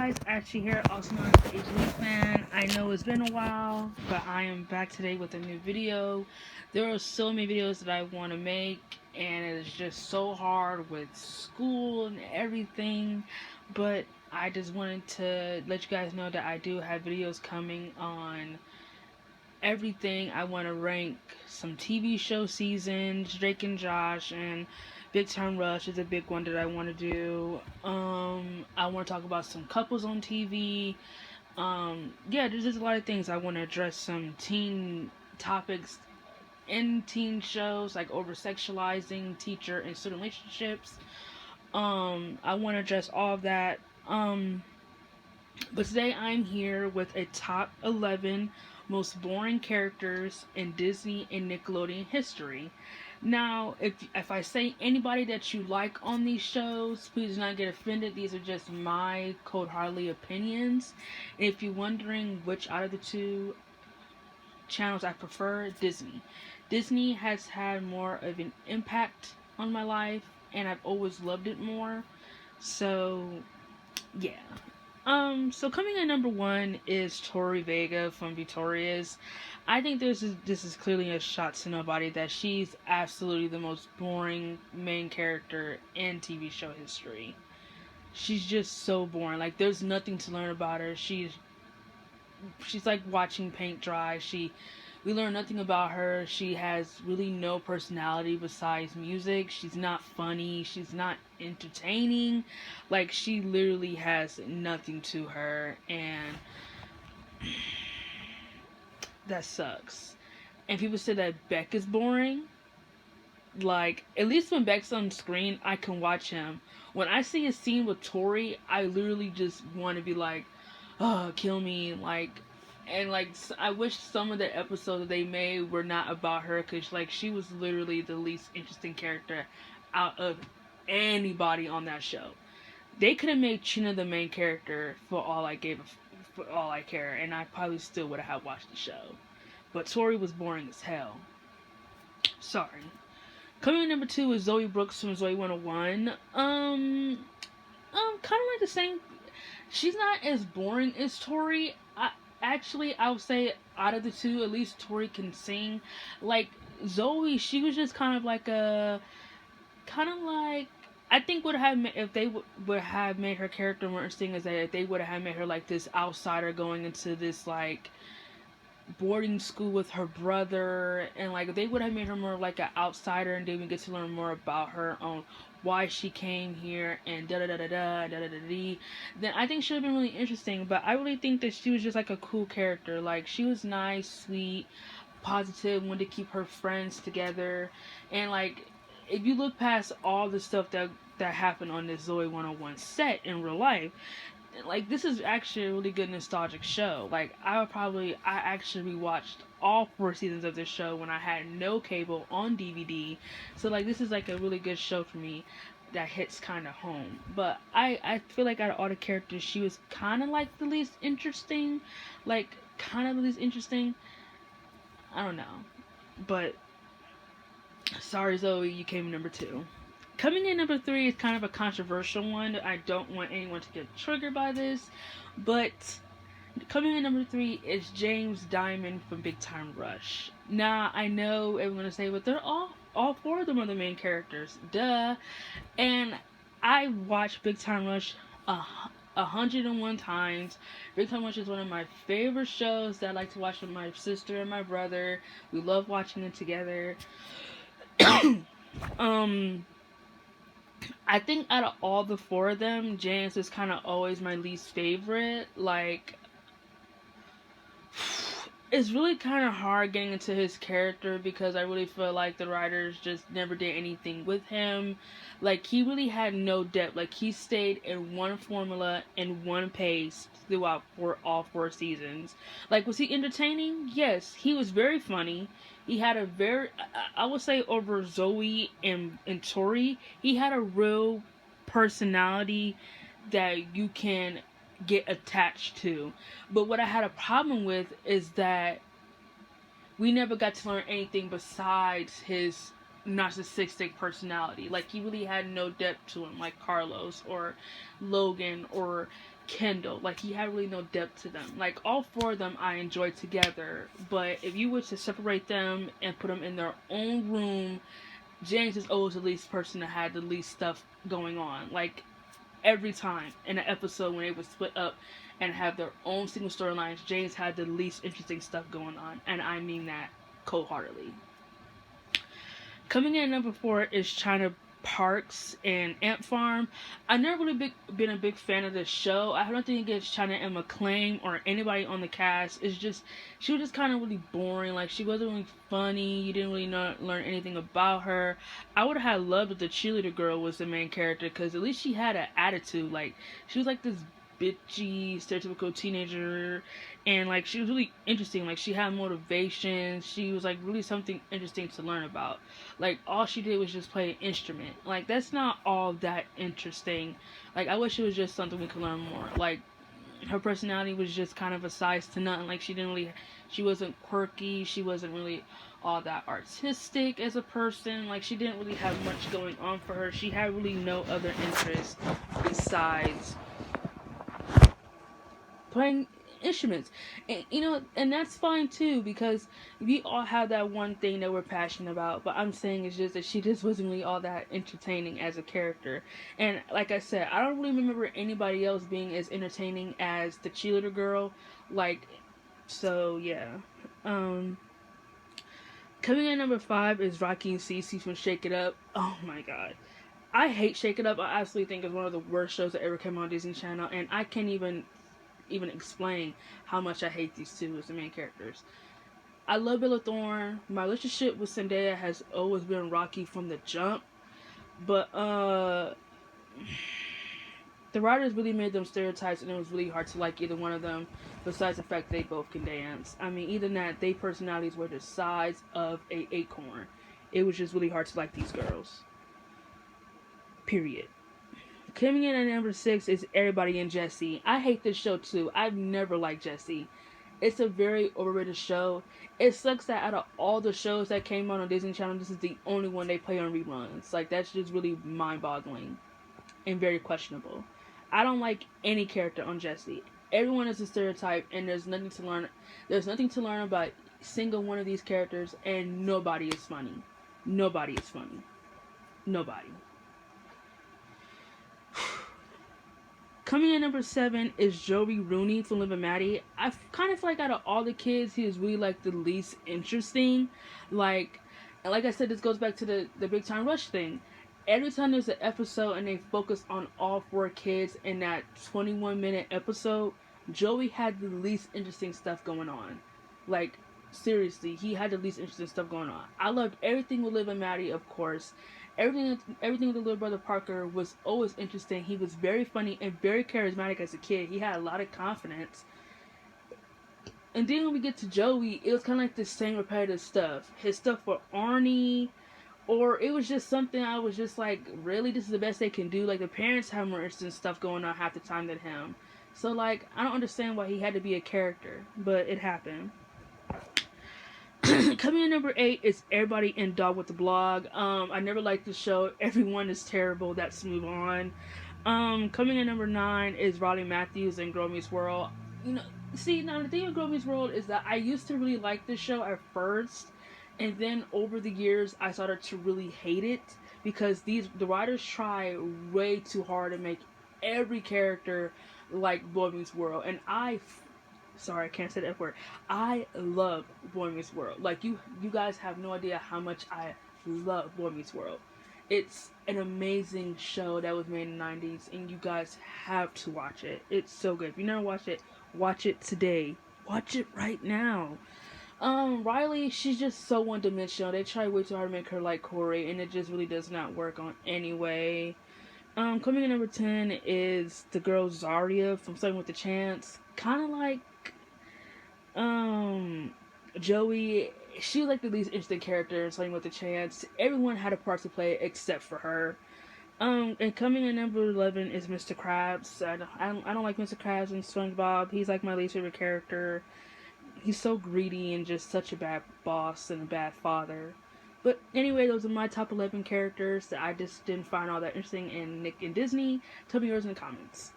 guys, Ashley here, also known as the HB fan. I know it's been a while, but I am back today with a new video. There are so many videos that I want to make, and it's just so hard with school and everything, but I just wanted to let you guys know that I do have videos coming on everything. I want to rank some TV show seasons, Drake and Josh, and Big Time Rush is a big one that I want to do. I want to talk about some couples on TV. Yeah, there's just a lot of things. I want to address some teen topics in teen shows, like over sexualizing teacher and student relationships. I want to address all of that. But today I'm here with a top 11 most boring characters in Disney and Nickelodeon history. Now, if I say anybody that you like on these shows, please do not get offended. These are just my cold hardly opinions. And if you're wondering which out of the two channels I prefer, Disney. Disney has had more of an impact on my life, and I've always loved it more. So, yeah. So coming in number one is Tori Vega from Victorious. I think this is clearly a shot to nobody that she's absolutely the most boring main character in TV show history. She's just so boring. Like there's nothing to learn about her. She's like watching paint dry. We learn nothing about her. She has really no personality besides music. She's not funny. She's not entertaining. Like, she literally has nothing to her, and that sucks. And people say that Beck is boring. Like, at least when Beck's on screen, I can watch him. When I see a scene with Tori, I literally just want to be like, oh, kill me. Like, and like I wish some of the episodes that they made were not about her, because like she was literally the least interesting character out of anybody on that show. They could have made Chyna the main character for all I care, and I probably still would have watched the show. But Tori was boring as hell. Sorry. Coming in number two is Zoe Brooks from Zoe 101. Kind of like the same. She's not as boring as Tori. I would say out of the two, at least Tori can sing. Like Zoe, she was just kind of like I think would have if they would have made her character more interesting, is that if they would have made her like this outsider going into this like boarding school with her brother, and like they would have made her more like an outsider, and then we get to learn more about her on why she came here and da da da da da da da da da. Then I think she would have been really interesting. But I really think that she was just like a cool character. Like she was nice, sweet, positive, wanted to keep her friends together, and like if you look past all the stuff that happened on this Zoe 101 set in real life, like this is actually a really good nostalgic show. Like I actually rewatched all 4 seasons of this show when I had no cable on DVD. So like this is like a really good show for me that hits kind of home. But I feel like out of all the characters, she was kind of like the least interesting. Like kind of the least interesting. I don't know. But sorry Zoe, you came in number two. Coming in number three is kind of a controversial one. I don't want anyone to get triggered by this, but coming in number three is James Diamond from Big Time Rush. Now I know everyone's gonna say, but they're all 4 of them are the main characters, duh. And I watched Big Time Rush 101 times. Big Time Rush is one of my favorite shows that I like to watch with my sister and my brother. We love watching it together. I think out of all the 4 of them, James is kind of always my least favorite. Like, it's really kind of hard getting into his character because I really feel like the writers just never did anything with him. Like, he really had no depth. Like, he stayed in one formula and one pace throughout all 4 seasons. Like, was he entertaining? Yes. He was very funny. He had a very, I would say over Zoe and Tori, he had a real personality that you can get attached to. But what I had a problem with is that we never got to learn anything besides his narcissistic personality. Like he really had no depth to him, like Carlos or Logan or Kendall. Like, he had really no depth to them. Like, all four of them I enjoyed together, but if you were to separate them and put them in their own room, James is always the least person that had the least stuff going on. Like, every time in an episode when they would split up and have their own single storylines, James had the least interesting stuff going on, and I mean that cold-heartedly. Coming in at number 4 is China Parks and Ant Farm. I've never really been a big fan of this show. I have nothing against China and McClain or anybody on the cast. It's just, she was just kind of really boring. Like, she wasn't really funny. You didn't really learn anything about her. I would have loved if the cheerleader girl was the main character, because at least she had an attitude. Like, she was like this bitchy, stereotypical teenager, and like, she was really interesting. Like, she had motivation. She was like really something interesting to learn about. Like, all she did was just play an instrument. Like, that's not all that interesting. Like, I wish it was just something we could learn more. Like, her personality was just kind of a size to nothing. Like, she wasn't quirky. She wasn't really all that artistic as a person. Like, she didn't really have much going on for her. She had really no other interest besides playing instruments. And and that's fine too, because we all have that one thing that we're passionate about. But I'm saying it's just that she just wasn't really all that entertaining as a character. And like I said, I don't really remember anybody else being as entertaining as the cheerleader girl. Like, so yeah. Coming in at number 5 is Rocky and Cece from Shake It Up. Oh my god, I hate Shake It Up. I absolutely think it's one of the worst shows that ever came on Disney Channel, and I can't even explain how much I hate these two as the main characters. I love Bella Thorne. My relationship with Zendaya has always been rocky from the jump, but the writers really made them stereotypes, and it was really hard to like either one of them, besides the fact they both can dance. I mean, either that, their personalities were the size of a acorn. It was just really hard to like these girls. Period. Coming in at number 6 is Everybody and Jesse. I hate this show too. I've never liked Jesse. It's a very overrated show. It sucks that out of all the shows that came on Disney Channel, this is the only one they play on reruns. Like, that's just really mind-boggling and very questionable. I don't like any character on Jesse. Everyone is a stereotype, and there's nothing to learn. There's nothing to learn about single one of these characters, and nobody is funny. Nobody is funny. Nobody. Coming in number 7 is Joey Rooney from Liv and Maddie. I kind of feel like out of all the kids, he is really like the least interesting. Like I said, this goes back to the Big Time Rush thing. Every time there's an episode and they focus on all 4 kids in that 21-minute episode, Joey had the least interesting stuff going on. Like, seriously, he had the least interesting stuff going on. I loved everything with Liv and Maddie, of course. Everything with the little brother Parker was always interesting. He was very funny and very charismatic as a kid. He had a lot of confidence. And then when we get to Joey, it was kind of like the same repetitive stuff. His stuff for Arnie, or it was just something I was just like, really, this is the best they can do? Like, the parents have more interesting stuff going on half the time than him. So, like, I don't understand why he had to be a character, but it happened. Coming in number 8 is Everybody and Dog with the Blog. I never liked the show. Everyone is terrible. Let's move on. Coming in number 9 is Riley Matthews and Girl Meets World. See, now the thing with Girl Meets World is that I used to really like this show at first, and then over the years I started to really hate it, because the writers try way too hard to make every character like Boy Meets World, and sorry, I can't say the F word. I love Boy Meets World. Like, you guys have no idea how much I love Boy Meets World. It's an amazing show that was made in the 90s, and you guys have to watch it. It's so good. If you never watched it, watch it today. Watch it right now. Riley, she's just so one-dimensional. They try way too hard to make her like Corey, and it just really does not work on any way. Coming in number 10 is the girl Zaria from Starting with the Chance. Kind of like Joey. She was like the least interesting character in Starting with the Chance. Everyone had a part to play except for her. And coming in number 11 is Mr. Krabs. I don't like Mr. Krabs and SpongeBob. He's like my least favorite character. He's so greedy and just such a bad boss and a bad father. But anyway, those are my top 11 characters that I just didn't find all that interesting in Nick and Disney. Tell me yours in the comments.